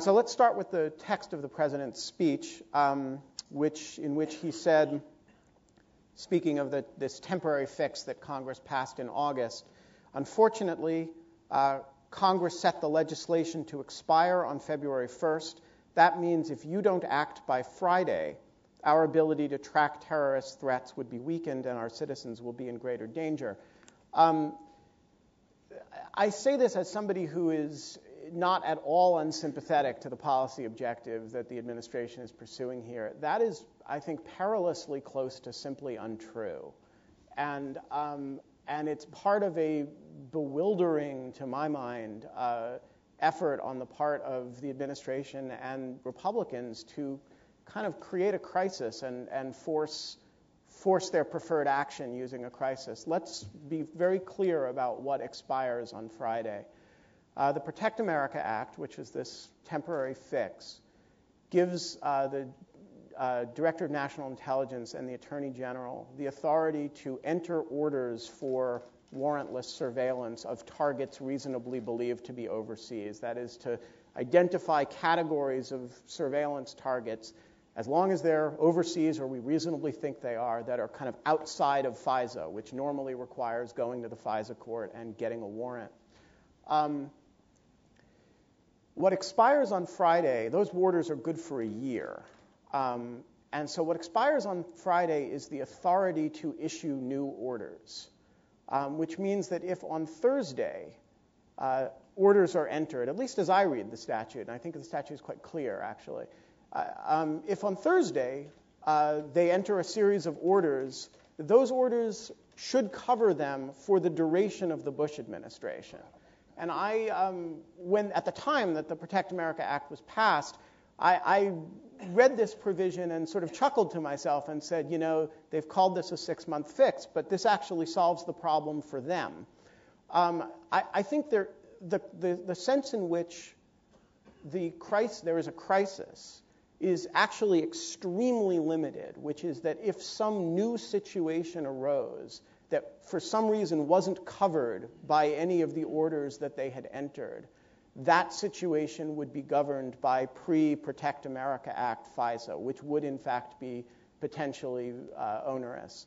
So let's start with the text of the president's speech, in which he said, speaking of this temporary fix that Congress passed in August, unfortunately, Congress set the legislation to expire on February 1st. That means if you don't act by Friday, our ability to track terrorist threats would be weakened and our citizens will be in greater danger. I say this as somebody who is not at all unsympathetic to the policy objective that the administration is pursuing here. That is, I think, perilously close to simply untrue. And it's part of a bewildering, to my mind, effort on the part of the administration and Republicans to kind of create a crisis and force their preferred action using a crisis. Let's be very clear about what expires on Friday. The Protect America Act, which is this temporary fix, gives the Director of National Intelligence and the Attorney General the authority to enter orders for warrantless surveillance of targets reasonably believed to be overseas. That is, to identify categories of surveillance targets, as long as they're overseas or we reasonably think they are, that are kind of outside of FISA, which normally requires going to the FISA court and getting a warrant. What expires on Friday, those orders are good for a year. And so what expires on Friday is the authority to issue new orders, which means that if on Thursday orders are entered, at least as I read the statute, and I think the statute is quite clear, actually, if on Thursday they enter a series of orders, those orders should cover them for the duration of the Bush administration. And when at the time that the Protect America Act was passed, I read this provision and sort of chuckled to myself and said, they've called this a 6-month fix, but this actually solves the problem for them. I think the sense in which there is a crisis is actually extremely limited, which is that if some new situation arose that for some reason wasn't covered by any of the orders that they had entered, that situation would be governed by pre-Protect America Act FISA, which would in fact be potentially onerous.